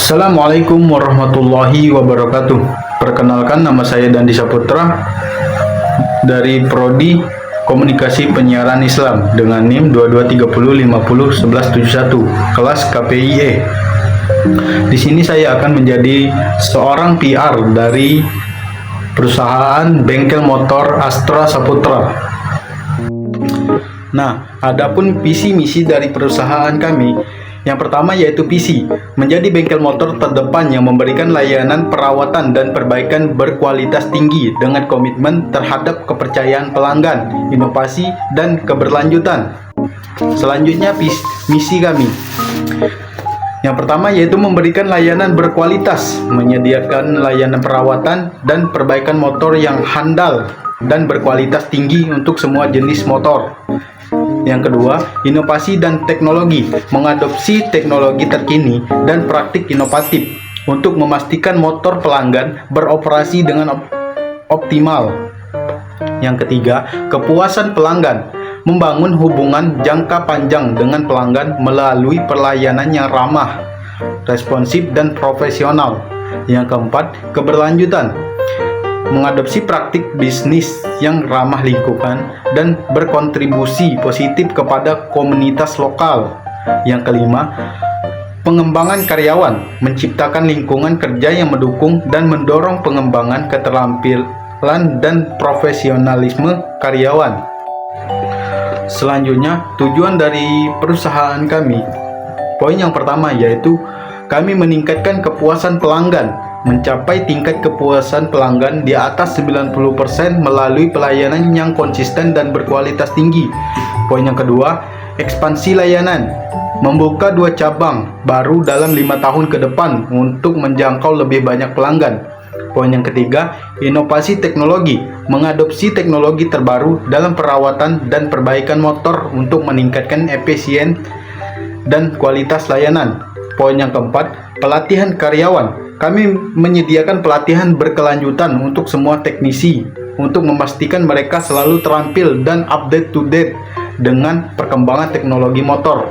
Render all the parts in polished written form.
Assalamualaikum warahmatullahi wabarakatuh. Perkenalkan, nama saya Dandi Saputra dari Prodi Komunikasi Penyiaran Islam dengan NIM 2230501171 kelas KPIE. Di sini saya akan menjadi seorang PR dari perusahaan bengkel motor Astra Saputra. Nah, adapun visi misi dari perusahaan kami, yang pertama yaitu visi, menjadi bengkel motor terdepan yang memberikan layanan perawatan dan perbaikan berkualitas tinggi dengan komitmen terhadap kepercayaan pelanggan, inovasi, dan keberlanjutan. Selanjutnya misi kami. Yang pertama yaitu memberikan layanan berkualitas, menyediakan layanan perawatan dan perbaikan motor yang handal dan berkualitas tinggi untuk semua jenis motor. Yang kedua, inovasi dan teknologi, mengadopsi teknologi terkini dan praktik inovatif untuk memastikan motor pelanggan beroperasi dengan optimal. Yang ketiga, kepuasan pelanggan, membangun hubungan jangka panjang dengan pelanggan melalui pelayanan yang ramah, responsif, dan profesional. Yang keempat, keberlanjutan, mengadopsi praktik bisnis yang ramah lingkungan dan berkontribusi positif kepada komunitas lokal. Yang kelima, pengembangan karyawan, menciptakan lingkungan kerja yang mendukung dan mendorong pengembangan keterampilan dan profesionalisme karyawan. Selanjutnya, tujuan dari perusahaan kami. Poin yang pertama yaitu kami meningkatkan kepuasan pelanggan, mencapai tingkat kepuasan pelanggan di atas 90% melalui pelayanan yang konsisten dan berkualitas tinggi. Poin yang kedua, ekspansi layanan, membuka 2 cabang baru dalam 5 tahun ke depan untuk menjangkau lebih banyak pelanggan. Poin yang ketiga, inovasi teknologi, mengadopsi teknologi terbaru dalam perawatan dan perbaikan motor untuk meningkatkan efisien dan kualitas layanan. Poin yang keempat, pelatihan karyawan. Kami menyediakan pelatihan berkelanjutan untuk semua teknisi untuk memastikan mereka selalu terampil dan update to date dengan perkembangan teknologi motor.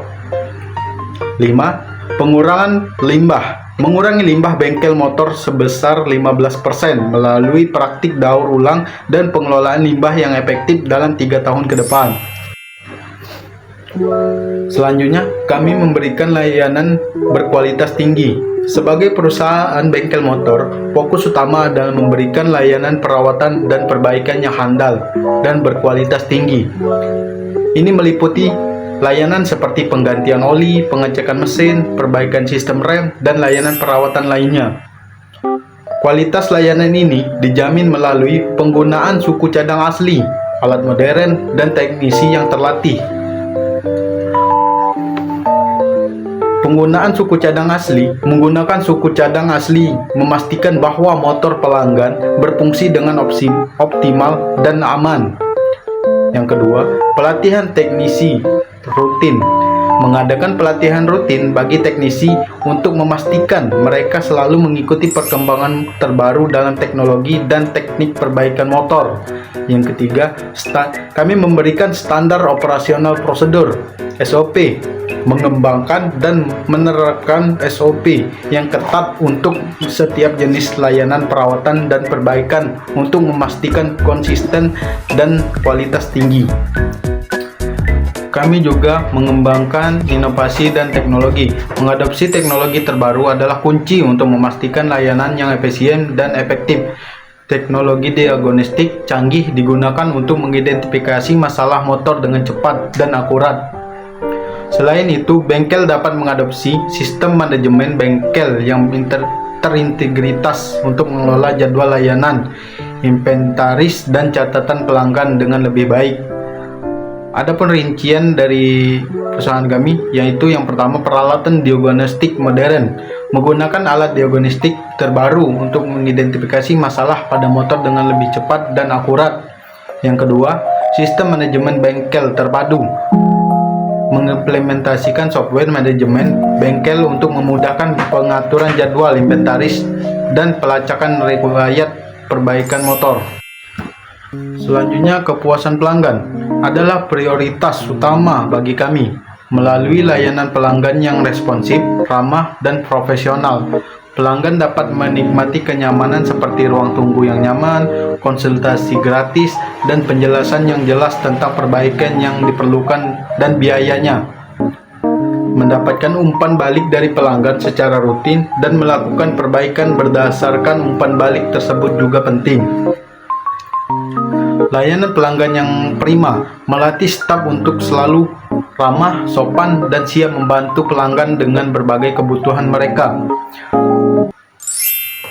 5. Pengurangan limbah. Mengurangi limbah bengkel motor sebesar 15% melalui praktik daur ulang dan pengelolaan limbah yang efektif dalam 3 tahun ke depan. Selanjutnya, kami memberikan layanan berkualitas tinggi. Sebagai perusahaan bengkel motor, fokus utama adalah memberikan layanan perawatan dan perbaikan yang handal dan berkualitas tinggi. Ini meliputi layanan seperti penggantian oli, pengecekan mesin, perbaikan sistem rem, dan layanan perawatan lainnya. Kualitas layanan ini dijamin melalui penggunaan suku cadang asli, alat modern, dan teknisi yang terlatih. Penggunaan suku cadang asli, menggunakan suku cadang asli memastikan bahwa motor pelanggan berfungsi dengan optimal dan aman. Yang kedua, pelatihan teknisi rutin, mengadakan pelatihan rutin bagi teknisi untuk memastikan mereka selalu mengikuti perkembangan terbaru dalam teknologi dan teknik perbaikan motor. Yang ketiga, kami memberikan standar operasional prosedur (SOP), mengembangkan dan menerapkan SOP yang ketat untuk setiap jenis layanan perawatan dan perbaikan untuk memastikan konsisten dan kualitas tinggi. Kami juga mengembangkan inovasi dan teknologi. Mengadopsi teknologi terbaru adalah kunci untuk memastikan layanan yang efisien dan efektif. Teknologi diagnostik canggih digunakan untuk mengidentifikasi masalah motor dengan cepat dan akurat. Selain itu, bengkel dapat mengadopsi sistem manajemen bengkel yang terintegritas untuk mengelola jadwal layanan, inventaris, dan catatan pelanggan dengan lebih baik. Adapun rincian dari perusahaan kami, yaitu yang pertama, peralatan diagnostik modern, menggunakan alat diagnostik terbaru untuk mengidentifikasi masalah pada motor dengan lebih cepat dan akurat. Yang kedua, sistem manajemen bengkel terpadu, mengimplementasikan software manajemen bengkel untuk memudahkan pengaturan jadwal, inventaris, dan pelacakan riwayat perbaikan motor. Selanjutnya, kepuasan pelanggan adalah prioritas utama bagi kami. Melalui layanan pelanggan yang responsif, ramah, dan profesional, pelanggan dapat menikmati kenyamanan seperti ruang tunggu yang nyaman, konsultasi gratis, dan penjelasan yang jelas tentang perbaikan yang diperlukan dan biayanya. Mendapatkan umpan balik dari pelanggan secara rutin dan melakukan perbaikan berdasarkan umpan balik tersebut juga penting. Layanan pelanggan yang prima melatih staf untuk selalu ramah, sopan, dan siap membantu pelanggan dengan berbagai kebutuhan mereka.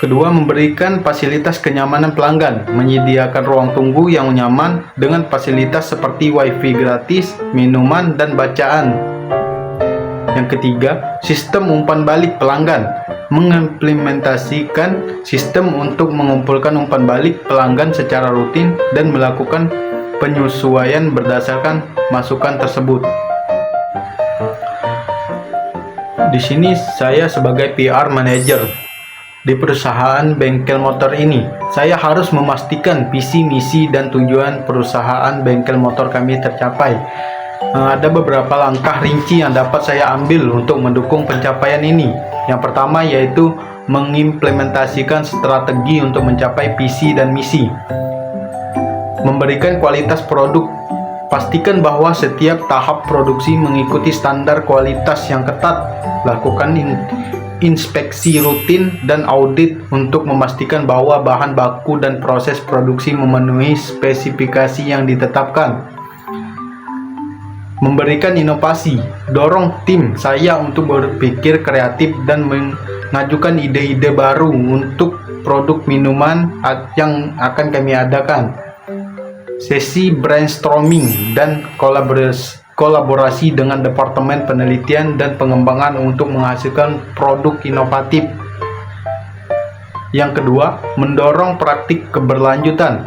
Kedua, memberikan fasilitas kenyamanan pelanggan, menyediakan ruang tunggu yang nyaman dengan fasilitas seperti wifi gratis, minuman, dan bacaan. Yang ketiga, sistem umpan balik pelanggan, mengimplementasikan sistem untuk mengumpulkan umpan balik pelanggan secara rutin dan melakukan penyesuaian berdasarkan masukan tersebut. Di sini saya sebagai PR manager di perusahaan bengkel motor ini, saya harus memastikan visi, misi, dan tujuan perusahaan bengkel motor kami tercapai. Ada beberapa langkah rinci yang dapat saya ambil untuk mendukung pencapaian ini. Yang pertama yaitu mengimplementasikan strategi untuk mencapai visi dan misi. Memberikan kualitas produk. Pastikan bahwa setiap tahap produksi mengikuti standar kualitas yang ketat. Lakukan inspeksi rutin dan audit untuk memastikan bahwa bahan baku dan proses produksi memenuhi spesifikasi yang ditetapkan. Memberikan inovasi, dorong tim saya untuk berpikir kreatif dan mengajukan ide-ide baru untuk produk minuman yang akan kami adakan. Sesi brainstorming dan kolaborasi dengan Departemen Penelitian dan Pengembangan untuk menghasilkan produk inovatif. Yang kedua, mendorong praktik keberlanjutan.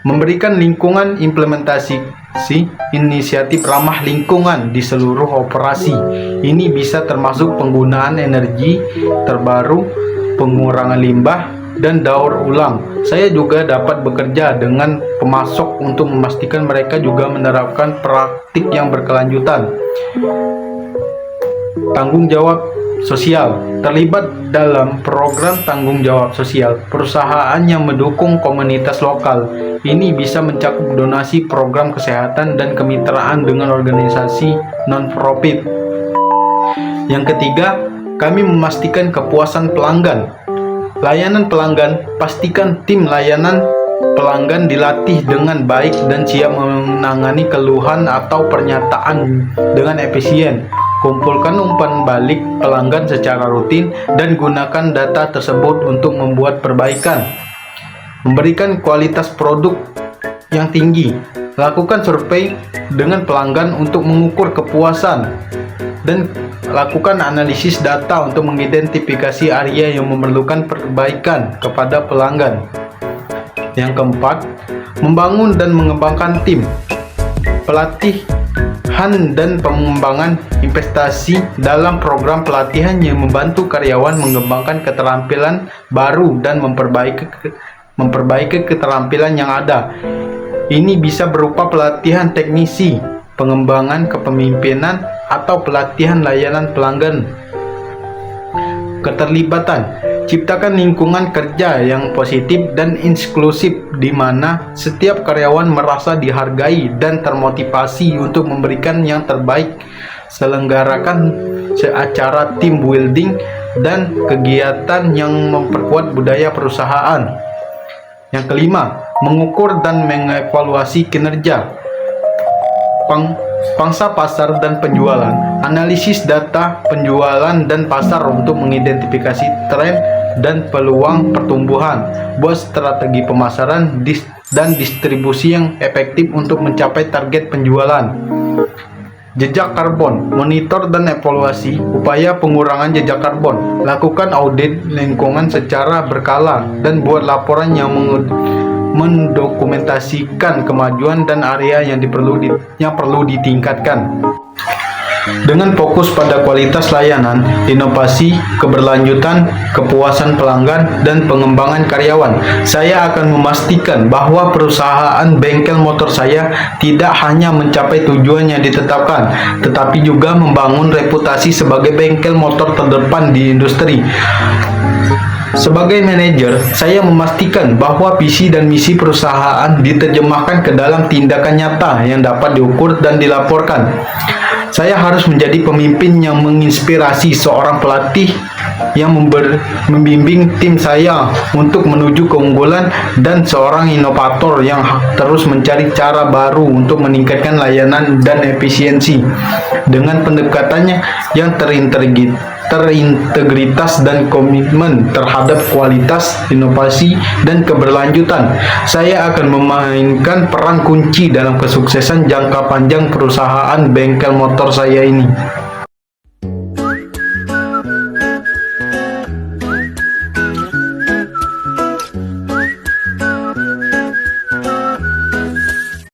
Memberikan lingkungan implementasi inisiatif ramah lingkungan di seluruh operasi. Ini bisa termasuk penggunaan energi terbaru, pengurangan limbah, dan daur ulang. Saya juga dapat bekerja dengan pemasok untuk memastikan mereka juga menerapkan praktik yang berkelanjutan. Tanggung jawab sosial. Terlibat dalam program tanggung jawab sosial perusahaan yang mendukung komunitas lokal. Ini bisa mencakup donasi, program kesehatan, dan kemitraan dengan organisasi non-profit. Yang ketiga, kami memastikan kepuasan pelanggan. Layanan pelanggan, pastikan tim layanan pelanggan dilatih dengan baik dan siap menangani keluhan atau pernyataan dengan efisien. Kumpulkan umpan balik pelanggan secara rutin dan gunakan data tersebut untuk membuat perbaikan. Memberikan kualitas produk yang tinggi. Lakukan survei dengan pelanggan untuk mengukur kepuasan dan lakukan analisis data untuk mengidentifikasi area yang memerlukan perbaikan kepada pelanggan. Yang keempat, membangun dan mengembangkan tim. Pelatihan dan pengembangan investasi dalam program pelatihan yang membantu karyawan mengembangkan keterampilan baru dan memperbaiki keterampilan yang ada. Ini bisa berupa pelatihan teknisi, pengembangan kepemimpinan, atau pelatihan layanan pelanggan. Keterlibatan. Ciptakan lingkungan kerja yang positif dan inklusif di mana setiap karyawan merasa dihargai dan termotivasi untuk memberikan yang terbaik. Selenggarakan acara team building dan kegiatan yang memperkuat budaya perusahaan. Yang kelima, mengukur dan mengevaluasi kinerja. Pangsa pasar dan penjualan. Analisis data penjualan dan pasar untuk mengidentifikasi tren dan peluang pertumbuhan. Buat strategi pemasaran dan distribusi yang efektif untuk mencapai target penjualan. Jejak karbon. Monitor dan evaluasi upaya pengurangan jejak karbon. Lakukan audit lingkungan secara berkala dan buat laporan yang mendokumentasikan kemajuan dan area yang perlu ditingkatkan. Dengan fokus pada kualitas layanan, inovasi, keberlanjutan, kepuasan pelanggan, dan pengembangan karyawan, saya akan memastikan bahwa perusahaan bengkel motor saya tidak hanya mencapai tujuan yang ditetapkan, tetapi juga membangun reputasi sebagai bengkel motor terdepan di industri. Sebagai manajer, saya memastikan bahwa visi dan misi perusahaan diterjemahkan ke dalam tindakan nyata yang dapat diukur dan dilaporkan. Saya harus menjadi pemimpin yang menginspirasi, seorang pelatih yang membimbing tim saya untuk menuju keunggulan, dan seorang inovator yang terus mencari cara baru untuk meningkatkan layanan dan efisiensi. Dengan pendekatannya yang terintegritas dan komitmen terhadap kualitas, inovasi, dan keberlanjutan, saya akan memainkan peran kunci dalam kesuksesan jangka panjang perusahaan bengkel motor saya ini.